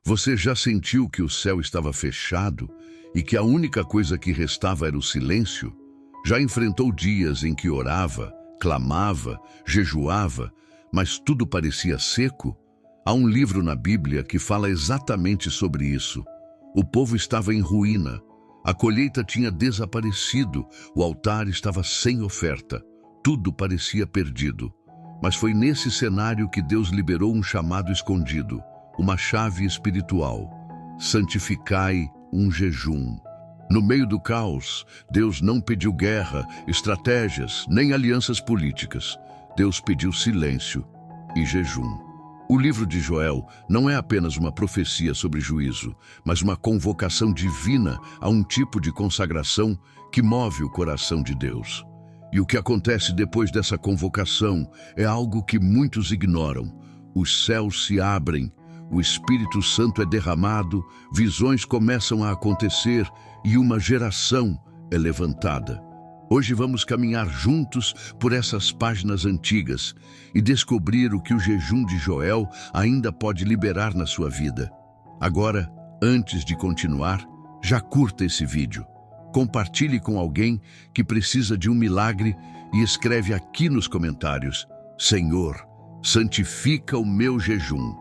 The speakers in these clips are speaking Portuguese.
Você já sentiu que o céu estava fechado e que a única coisa que restava era o silêncio? Já enfrentou dias em que orava, clamava, jejuava, mas tudo parecia seco? Há um livro na Bíblia que fala exatamente sobre isso. O povo estava em ruína, a colheita tinha desaparecido, o altar estava sem oferta, tudo parecia perdido. Mas foi nesse cenário que Deus liberou um chamado escondido, uma chave espiritual: santificai um jejum. No meio do caos, Deus não pediu guerra, estratégias, nem alianças políticas. Deus pediu silêncio e jejum. O livro de Joel não é apenas uma profecia sobre juízo, mas uma convocação divina a um tipo de consagração que move o coração de Deus. E o que acontece depois dessa convocação é algo que muitos ignoram. Os céus se abrem, o Espírito Santo é derramado, visões começam a acontecer e uma geração é levantada. Hoje vamos caminhar juntos por essas páginas antigas e descobrir o que o jejum de Joel ainda pode liberar na sua vida. Agora, antes de continuar, já curta esse vídeo. Compartilhe com alguém que precisa de um milagre e escreve aqui nos comentários: Senhor, santifica o meu jejum.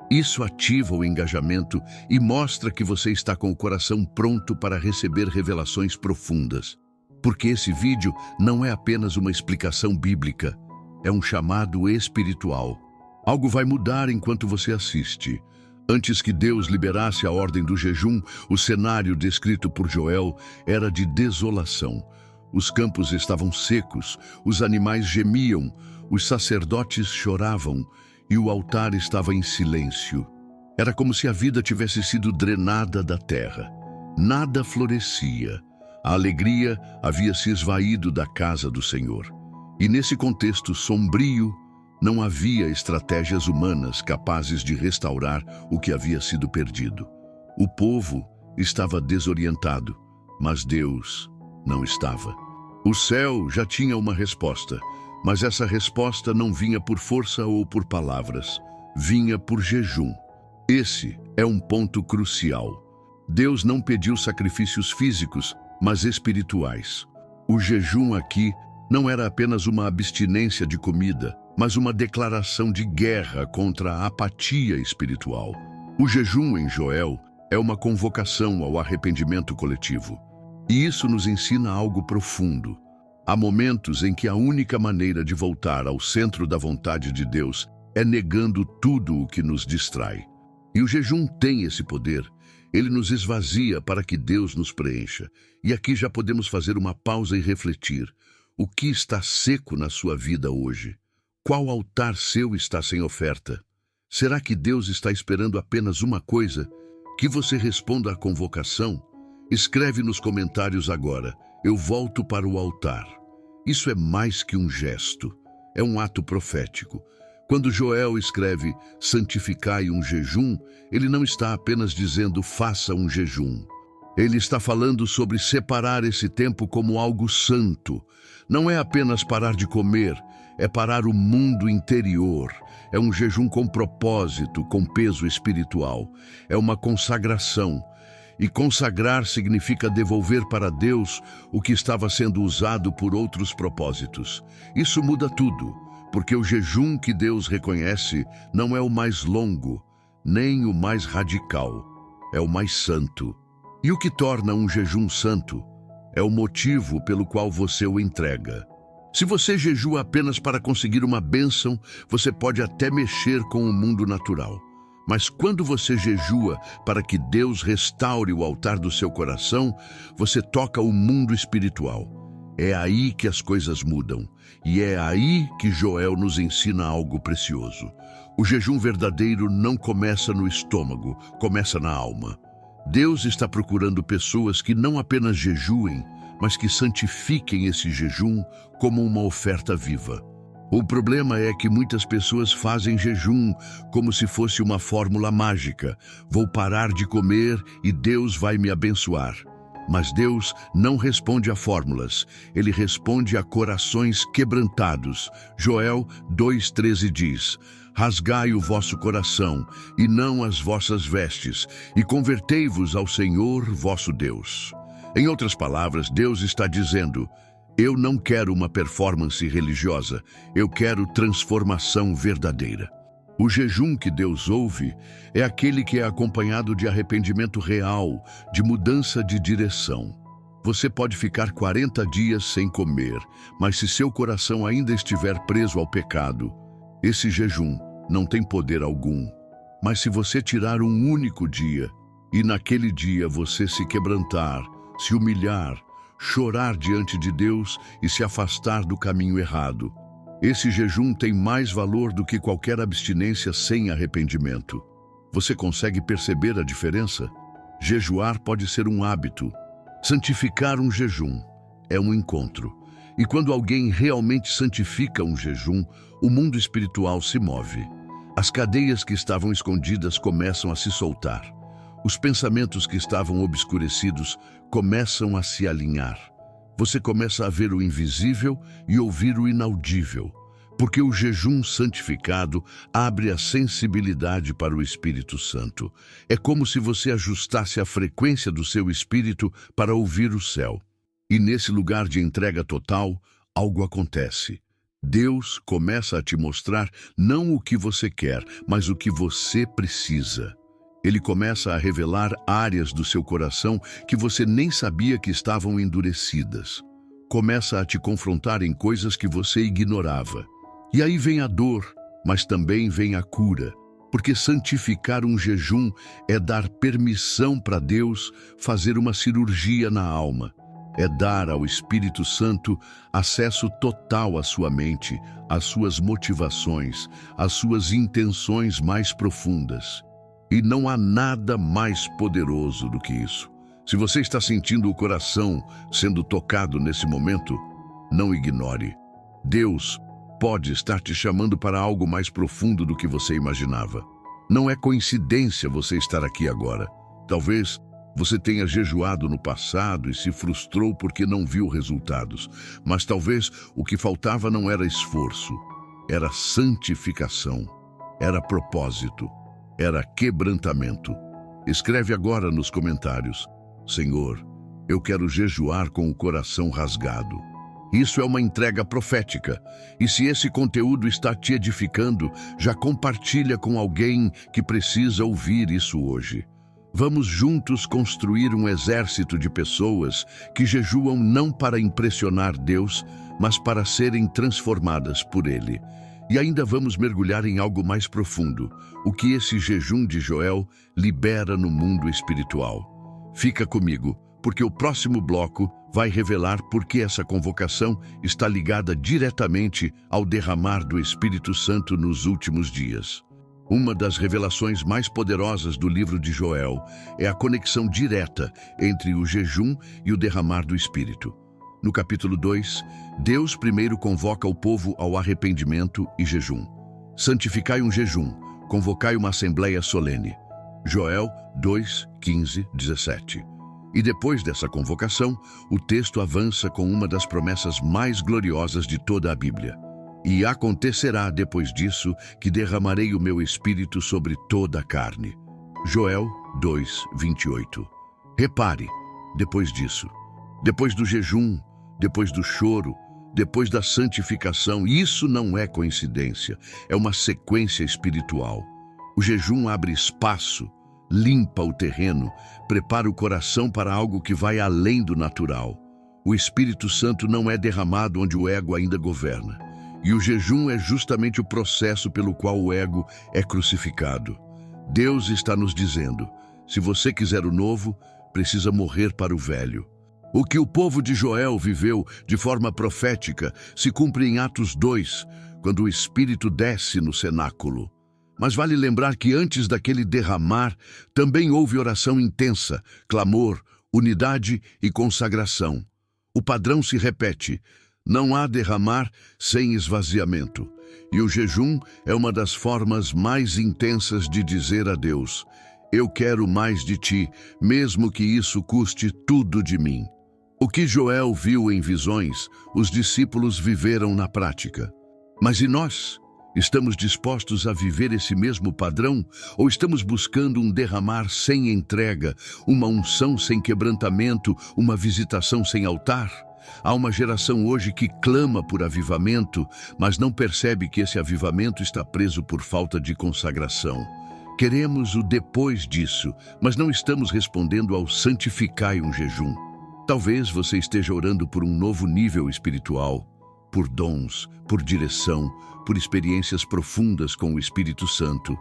Isso ativa o engajamento e mostra que você está com o coração pronto para receber revelações profundas. Porque esse vídeo não é apenas uma explicação bíblica, é um chamado espiritual. Algo vai mudar enquanto você assiste. Antes que Deus liberasse a ordem do jejum, o cenário descrito por Joel era de desolação. Os campos estavam secos, os animais gemiam, os sacerdotes choravam e o altar estava em silêncio. Era como se a vida tivesse sido drenada da terra. Nada florescia. A alegria havia se esvaído da casa do Senhor. E nesse contexto sombrio, não havia estratégias humanas capazes de restaurar o que havia sido perdido. O povo estava desorientado, mas Deus não estava. O céu já tinha uma resposta, mas essa resposta não vinha por força ou por palavras, vinha por jejum. Esse é um ponto crucial. Deus não pediu sacrifícios físicos, mas espirituais. O jejum aqui não era apenas uma abstinência de comida, mas uma declaração de guerra contra a apatia espiritual. O jejum em Joel é uma convocação ao arrependimento coletivo. E isso nos ensina algo profundo. Há momentos em que a única maneira de voltar ao centro da vontade de Deus é negando tudo o que nos distrai. E o jejum tem esse poder. Ele nos esvazia para que Deus nos preencha. E aqui já podemos fazer uma pausa e refletir. O que está seco na sua vida hoje? Qual altar seu está sem oferta? Será que Deus está esperando apenas uma coisa? Que você responda à convocação? Escreve nos comentários agora: eu volto para o altar. Isso é mais que um gesto. É um ato profético. Quando Joel escreve santificai um jejum, ele não está apenas dizendo faça um jejum. Ele está falando sobre separar esse tempo como algo santo. Não é apenas parar de comer, é parar o mundo interior. É um jejum com propósito, com peso espiritual. É uma consagração. E consagrar significa devolver para Deus o que estava sendo usado por outros propósitos. Isso muda tudo, porque o jejum que Deus reconhece não é o mais longo, nem o mais radical, é o mais santo. E o que torna um jejum santo é o motivo pelo qual você o entrega. Se você jejua apenas para conseguir uma bênção, você pode até mexer com o mundo natural. Mas quando você jejua para que Deus restaure o altar do seu coração, você toca o mundo espiritual. É aí que as coisas mudam. E é aí que Joel nos ensina algo precioso. O jejum verdadeiro não começa no estômago, começa na alma. Deus está procurando pessoas que não apenas jejuem, mas que santifiquem esse jejum como uma oferta viva. O problema é que muitas pessoas fazem jejum como se fosse uma fórmula mágica. Vou parar de comer e Deus vai me abençoar. Mas Deus não responde a fórmulas, Ele responde a corações quebrantados. Joel 2,13 diz: rasgai o vosso coração, e não as vossas vestes, e convertei-vos ao Senhor vosso Deus. Em outras palavras, Deus está dizendo: eu não quero uma performance religiosa, eu quero transformação verdadeira. O jejum que Deus ouve é aquele que é acompanhado de arrependimento real, de mudança de direção. Você pode ficar 40 dias sem comer, mas se seu coração ainda estiver preso ao pecado, esse jejum não tem poder algum. Mas se você tirar um único dia, e naquele dia você se quebrantar, se humilhar, chorar diante de Deus e se afastar do caminho errado, esse jejum tem mais valor do que qualquer abstinência sem arrependimento. Você consegue perceber a diferença? Jejuar pode ser um hábito. Santificar um jejum é um encontro. E quando alguém realmente santifica um jejum, o mundo espiritual se move. As cadeias que estavam escondidas começam a se soltar. Os pensamentos que estavam obscurecidos começam a se alinhar. Você começa a ver o invisível e ouvir o inaudível, porque o jejum santificado abre a sensibilidade para o Espírito Santo. É como se você ajustasse a frequência do seu espírito para ouvir o céu. E nesse lugar de entrega total, algo acontece. Deus começa a te mostrar não o que você quer, mas o que você precisa. Ele começa a revelar áreas do seu coração que você nem sabia que estavam endurecidas. Começa a te confrontar em coisas que você ignorava. E aí vem a dor, mas também vem a cura, porque santificar um jejum é dar permissão para Deus fazer uma cirurgia na alma. É dar ao Espírito Santo acesso total à sua mente, às suas motivações, às suas intenções mais profundas. E não há nada mais poderoso do que isso. Se você está sentindo o coração sendo tocado nesse momento, não ignore. Deus pode estar te chamando para algo mais profundo do que você imaginava. Não é coincidência você estar aqui agora. Talvez você tenha jejuado no passado e se frustrou porque não viu resultados. Mas talvez o que faltava não era esforço, era santificação, era propósito. Era quebrantamento. Escreve agora nos comentários: Senhor, eu quero jejuar com o coração rasgado. Isso é uma entrega profética. E se esse conteúdo está te edificando, já compartilha com alguém que precisa ouvir isso hoje. Vamos juntos construir um exército de pessoas que jejuam não para impressionar Deus, mas para serem transformadas por Ele. E ainda vamos mergulhar em algo mais profundo, o que esse jejum de Joel libera no mundo espiritual. Fica comigo, porque o próximo bloco vai revelar por que essa convocação está ligada diretamente ao derramar do Espírito Santo nos últimos dias. Uma das revelações mais poderosas do livro de Joel é a conexão direta entre o jejum e o derramar do Espírito. No capítulo 2, Deus primeiro convoca o povo ao arrependimento e jejum. Santificai um jejum, convocai uma assembleia solene. Joel 2, 15, 17. E depois dessa convocação, o texto avança com uma das promessas mais gloriosas de toda a Bíblia. E acontecerá depois disso que derramarei o meu espírito sobre toda a carne. Joel 2, 28. Repare, depois disso, depois do jejum, depois do choro, depois da santificação, isso não é coincidência, é uma sequência espiritual. O jejum abre espaço, limpa o terreno, prepara o coração para algo que vai além do natural. O Espírito Santo não é derramado onde o ego ainda governa. E o jejum é justamente o processo pelo qual o ego é crucificado. Deus está nos dizendo: se você quiser o novo, precisa morrer para o velho. O que o povo de Joel viveu de forma profética se cumpre em Atos 2, quando o Espírito desce no cenáculo. Mas vale lembrar que antes daquele derramar, também houve oração intensa, clamor, unidade e consagração. O padrão se repete: não há derramar sem esvaziamento. E o jejum é uma das formas mais intensas de dizer a Deus: eu quero mais de ti, mesmo que isso custe tudo de mim. O que Joel viu em visões, os discípulos viveram na prática. Mas e nós? Estamos dispostos a viver esse mesmo padrão ou estamos buscando um derramar sem entrega, uma unção sem quebrantamento, uma visitação sem altar? Há uma geração hoje que clama por avivamento, mas não percebe que esse avivamento está preso por falta de consagração. Queremos o depois disso, mas não estamos respondendo ao santificai um jejum. Talvez você esteja orando por um novo nível espiritual, por dons, por direção, por experiências profundas com o Espírito Santo.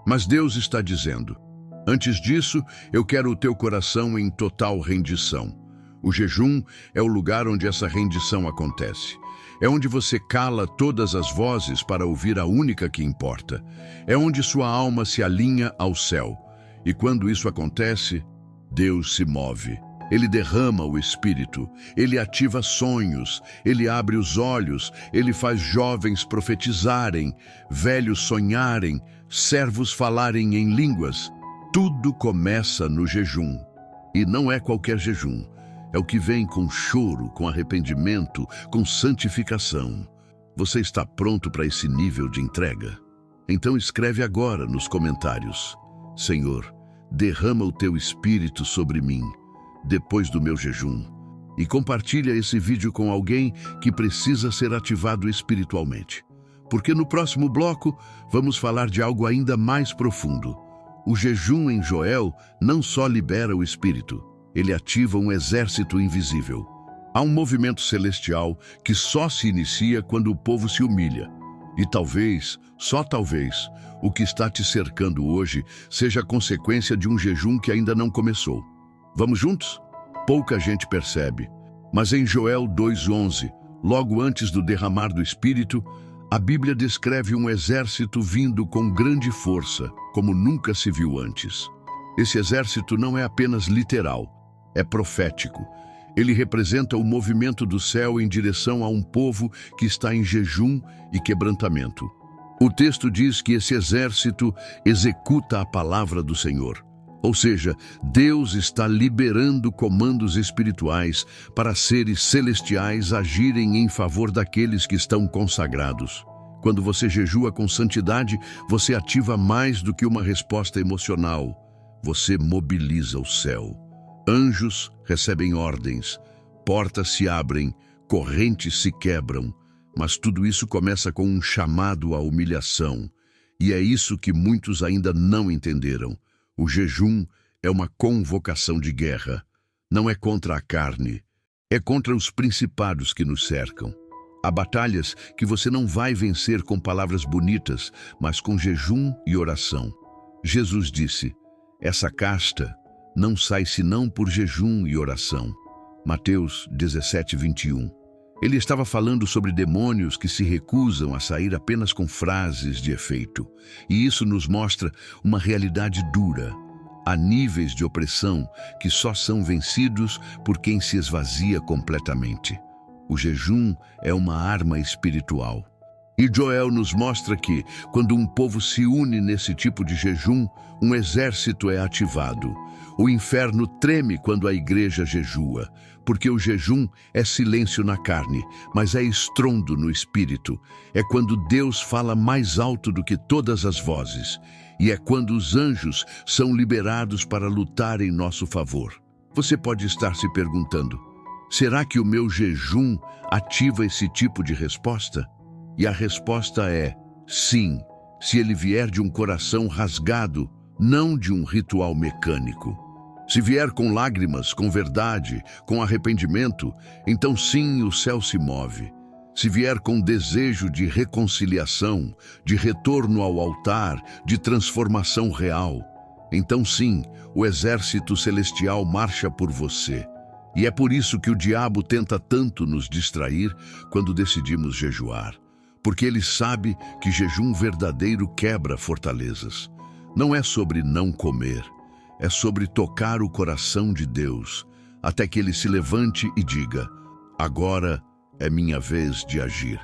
Mas Deus está dizendo: antes disso, eu quero o teu coração em total rendição. O jejum é o lugar onde essa rendição acontece. É onde você cala todas as vozes para ouvir a única que importa. É onde sua alma se alinha ao céu. E quando isso acontece, Deus se move. Ele derrama o Espírito, Ele ativa sonhos, Ele abre os olhos, Ele faz jovens profetizarem, velhos sonharem, servos falarem em línguas. Tudo começa no jejum. E não é qualquer jejum. É o que vem com choro, com arrependimento, com santificação. Você está pronto para esse nível de entrega? Então escreve agora nos comentários: Senhor, derrama o teu Espírito sobre mim, depois do meu jejum. E compartilha esse vídeo com alguém que precisa ser ativado espiritualmente. Porque no próximo bloco vamos falar de algo ainda mais profundo. O jejum em Joel não só libera o Espírito, ele ativa um exército invisível. Há um movimento celestial que só se inicia quando o povo se humilha. E talvez, só talvez, o que está te cercando hoje seja a consequência de um jejum que ainda não começou. Vamos juntos? Pouca gente percebe, mas em Joel 2:11, logo antes do derramar do Espírito, a Bíblia descreve um exército vindo com grande força, como nunca se viu antes. Esse exército não é apenas literal, é profético. Ele representa o movimento do céu em direção a um povo que está em jejum e quebrantamento. O texto diz que esse exército executa a palavra do Senhor. Ou seja, Deus está liberando comandos espirituais para seres celestiais agirem em favor daqueles que estão consagrados. Quando você jejua com santidade, você ativa mais do que uma resposta emocional. Você mobiliza o céu. Anjos recebem ordens, portas se abrem, correntes se quebram, mas tudo isso começa com um chamado à humilhação. E é isso que muitos ainda não entenderam. O jejum é uma convocação de guerra. Não é contra a carne, é contra os principados que nos cercam. Há batalhas que você não vai vencer com palavras bonitas, mas com jejum e oração. Jesus disse: essa casta não sai senão por jejum e oração. Mateus 17:21. Ele estava falando sobre demônios que se recusam a sair apenas com frases de efeito. E isso nos mostra uma realidade dura. Há níveis de opressão que só são vencidos por quem se esvazia completamente. O jejum é uma arma espiritual. E Joel nos mostra que, quando um povo se une nesse tipo de jejum, um exército é ativado. O inferno treme quando a igreja jejua, porque o jejum é silêncio na carne, mas é estrondo no espírito. É quando Deus fala mais alto do que todas as vozes. E é quando os anjos são liberados para lutar em nosso favor. Você pode estar se perguntando: será que o meu jejum ativa esse tipo de resposta? E a resposta é sim, se ele vier de um coração rasgado, não de um ritual mecânico. Se vier com lágrimas, com verdade, com arrependimento, então sim, o céu se move. Se vier com desejo de reconciliação, de retorno ao altar, de transformação real, então sim, o exército celestial marcha por você. E é por isso que o diabo tenta tanto nos distrair quando decidimos jejuar. Porque ele sabe que jejum verdadeiro quebra fortalezas. Não é sobre não comer, é sobre tocar o coração de Deus, até que ele se levante e diga: agora é minha vez de agir.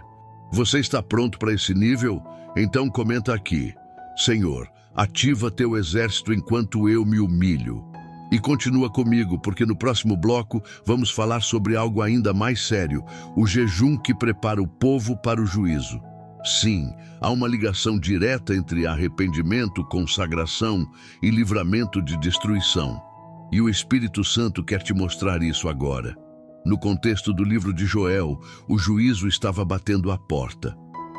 Você está pronto para esse nível? Então comenta aqui: Senhor, ativa teu exército enquanto eu me humilho. E continua comigo, porque no próximo bloco vamos falar sobre algo ainda mais sério: o jejum que prepara o povo para o juízo. Sim, há uma ligação direta entre arrependimento, consagração e livramento de destruição. E o Espírito Santo quer te mostrar isso agora. No contexto do livro de Joel, o juízo estava batendo à porta.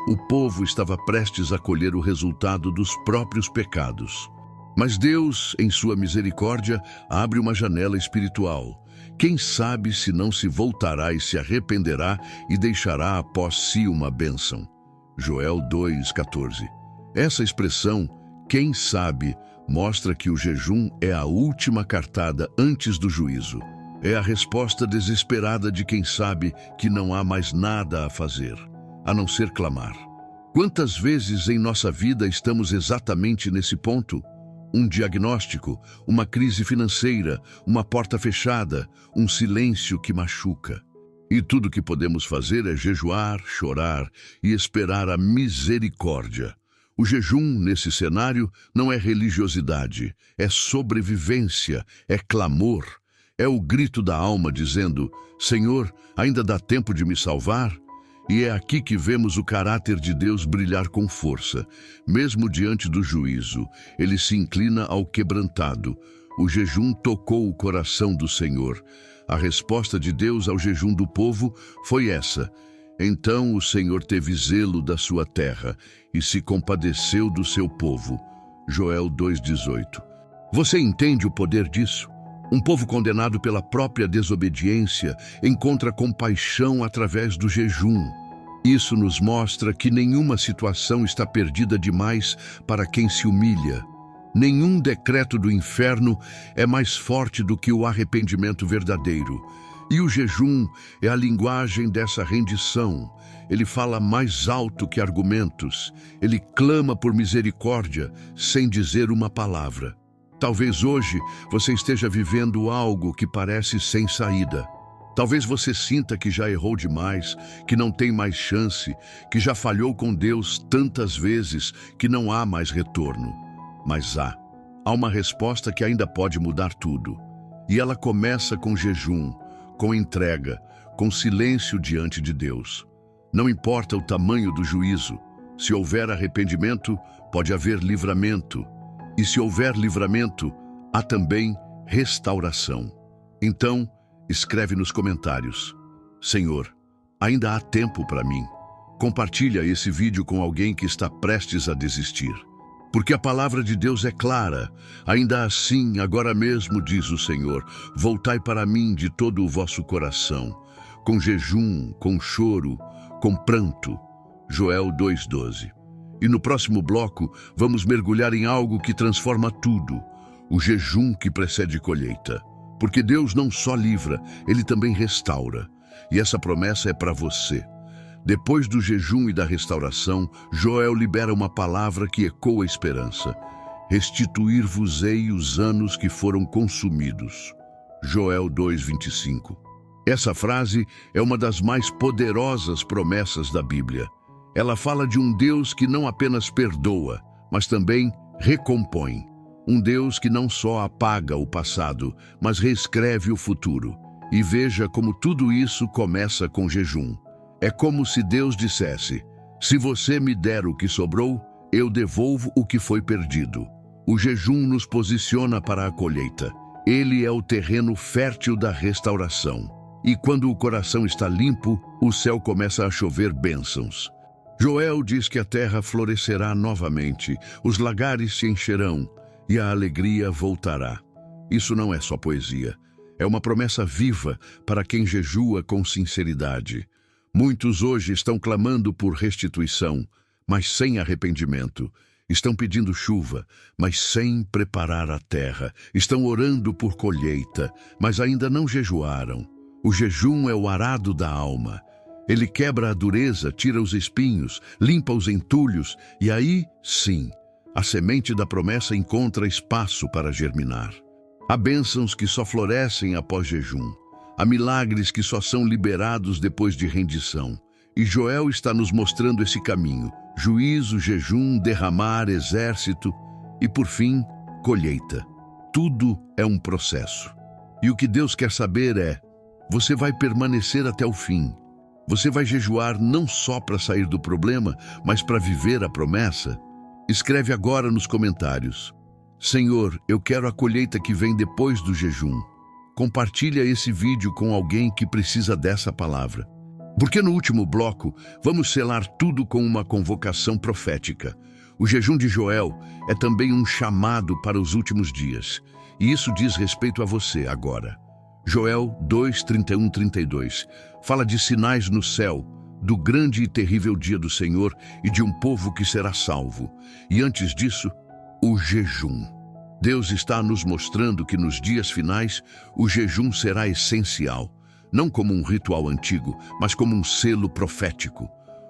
O povo estava prestes a colher o resultado dos próprios pecados. Mas Deus, em sua misericórdia, abre uma janela espiritual. Quem sabe se não se voltará e se arrependerá e deixará após si uma bênção. Joel 2,14. Essa expressão, quem sabe, mostra que o jejum é a última cartada antes do juízo. É a resposta desesperada de quem sabe que não há mais nada a fazer, a não ser clamar. Quantas vezes em nossa vida estamos exatamente nesse ponto? Um diagnóstico, uma crise financeira, uma porta fechada, um silêncio que machuca. E tudo que podemos fazer é jejuar, chorar e esperar a misericórdia. O jejum, nesse cenário, não é religiosidade, é sobrevivência, é clamor. É o grito da alma dizendo, Senhor, ainda dá tempo de me salvar? E é aqui que vemos o caráter de Deus brilhar com força. Mesmo diante do juízo, ele se inclina ao quebrantado. O jejum tocou o coração do Senhor. A resposta de Deus ao jejum do povo foi essa. Então o Senhor teve zelo da sua terra e se compadeceu do seu povo. Joel 2,18. Você entende o poder disso? Um povo condenado pela própria desobediência encontra compaixão através do jejum. Isso nos mostra que nenhuma situação está perdida demais para quem se humilha. Nenhum decreto do inferno é mais forte do que o arrependimento verdadeiro. E o jejum é a linguagem dessa rendição. Ele fala mais alto que argumentos. Ele clama por misericórdia sem dizer uma palavra. Talvez hoje você esteja vivendo algo que parece sem saída. Talvez você sinta que já errou demais, que não tem mais chance, que já falhou com Deus tantas vezes que não há mais retorno. Mas há uma resposta que ainda pode mudar tudo. E ela começa com jejum, com entrega, com silêncio diante de Deus. Não importa o tamanho do juízo, se houver arrependimento, pode haver livramento. E se houver livramento, há também restauração. Então, escreve nos comentários, Senhor, ainda há tempo para mim. Compartilha esse vídeo com alguém que está prestes a desistir. Porque a palavra de Deus é clara. Ainda assim, agora mesmo, diz o Senhor, voltai para mim de todo o vosso coração, com jejum, com choro, com pranto. Joel 2,12. E no próximo bloco, vamos mergulhar em algo que transforma tudo, o jejum que precede colheita. Porque Deus não só livra, Ele também restaura. E essa promessa é para você. Depois do jejum e da restauração, Joel libera uma palavra que ecoa a esperança. Restituir-vos-ei os anos que foram consumidos. Joel 2,25. Essa frase é uma das mais poderosas promessas da Bíblia. Ela fala de um Deus que não apenas perdoa, mas também recompõe. Um Deus que não só apaga o passado, mas reescreve o futuro. E veja como tudo isso começa com jejum. É como se Deus dissesse, se você me der o que sobrou, eu devolvo o que foi perdido. O jejum nos posiciona para a colheita. Ele é o terreno fértil da restauração. E quando o coração está limpo, o céu começa a chover bênçãos. Joel diz que a terra florescerá novamente, os lagares se encherão e a alegria voltará. Isso não é só poesia, é uma promessa viva para quem jejua com sinceridade. Muitos hoje estão clamando por restituição, mas sem arrependimento. Estão pedindo chuva, mas sem preparar a terra. Estão orando por colheita, mas ainda não jejuaram. O jejum é o arado da alma. Ele quebra a dureza, tira os espinhos, limpa os entulhos, e aí, sim, a semente da promessa encontra espaço para germinar. Há bênçãos que só florescem após jejum. Há milagres que só são liberados depois de rendição. E Joel está nos mostrando esse caminho. Juízo, jejum, derramar, exército e, por fim, colheita. Tudo é um processo. E o que Deus quer saber é, você vai permanecer até o fim? Você vai jejuar não só para sair do problema, mas para viver a promessa? Escreve agora nos comentários: Senhor, eu quero a colheita que vem depois do jejum. Compartilha esse vídeo com alguém que precisa dessa palavra. Porque no último bloco, vamos selar tudo com uma convocação profética. O jejum de Joel é também um chamado para os últimos dias. E isso diz respeito a você agora. Joel 2, 31, 32 fala de sinais no céu, do grande e terrível dia do Senhor e de um povo que será salvo. E antes disso, o jejum. Deus está nos mostrando que nos dias finais, o jejum será essencial. Não como um ritual antigo, mas como um selo profético.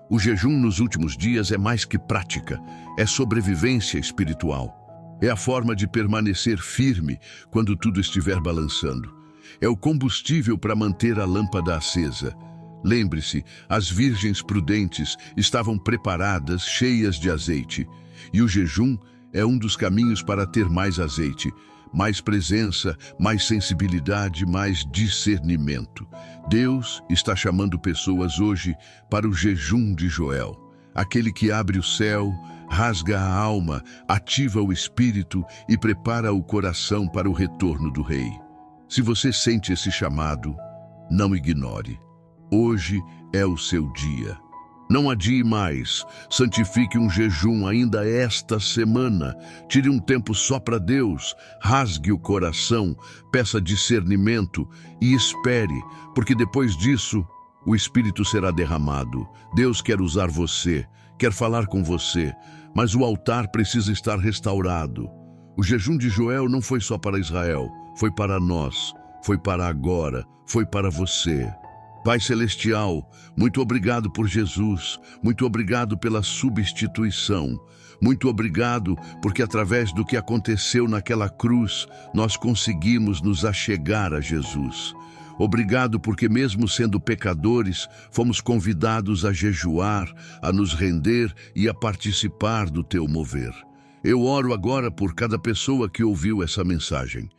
O jejum nos últimos dias é mais que prática, é sobrevivência espiritual. É a forma de permanecer firme quando tudo estiver balançando. É o combustível para manter a lâmpada acesa. Lembre-se, as virgens prudentes estavam preparadas, cheias de azeite. E o jejum é um dos caminhos para ter mais azeite, mais presença, mais sensibilidade, mais discernimento. Deus está chamando pessoas hoje para o jejum de Joel. Aquele que abre o céu, rasga a alma, ativa o espírito e prepara o coração para o retorno do rei. Se você sente esse chamado, não ignore. Hoje é o seu dia. Não adie mais, santifique um jejum ainda esta semana, tire um tempo só para Deus, rasgue o coração, peça discernimento e espere, porque depois disso o Espírito será derramado. Deus quer usar você, quer falar com você, mas o altar precisa estar restaurado. O jejum de Joel não foi só para Israel, foi para nós, foi para agora, foi para você. Pai Celestial, muito obrigado por Jesus, muito obrigado pela substituição, muito obrigado porque através do que aconteceu naquela cruz, nós conseguimos nos achegar a Jesus. Obrigado porque mesmo sendo pecadores, fomos convidados a jejuar, a nos render e a participar do teu mover. Eu oro agora por cada pessoa que ouviu essa mensagem.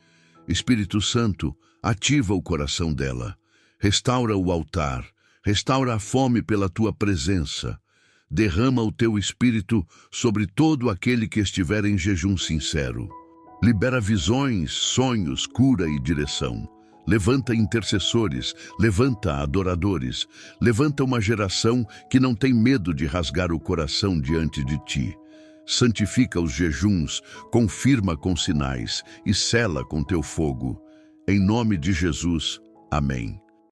Espírito Santo, ativa o coração dela. Restaura o altar, restaura a fome pela tua presença. Derrama o teu espírito sobre todo aquele que estiver em jejum sincero. Libera visões, sonhos, cura e direção. Levanta intercessores, levanta adoradores, levanta uma geração que não tem medo de rasgar o coração diante de ti. Santifica os jejuns, confirma com sinais e sela com teu fogo. Em nome de Jesus, amém.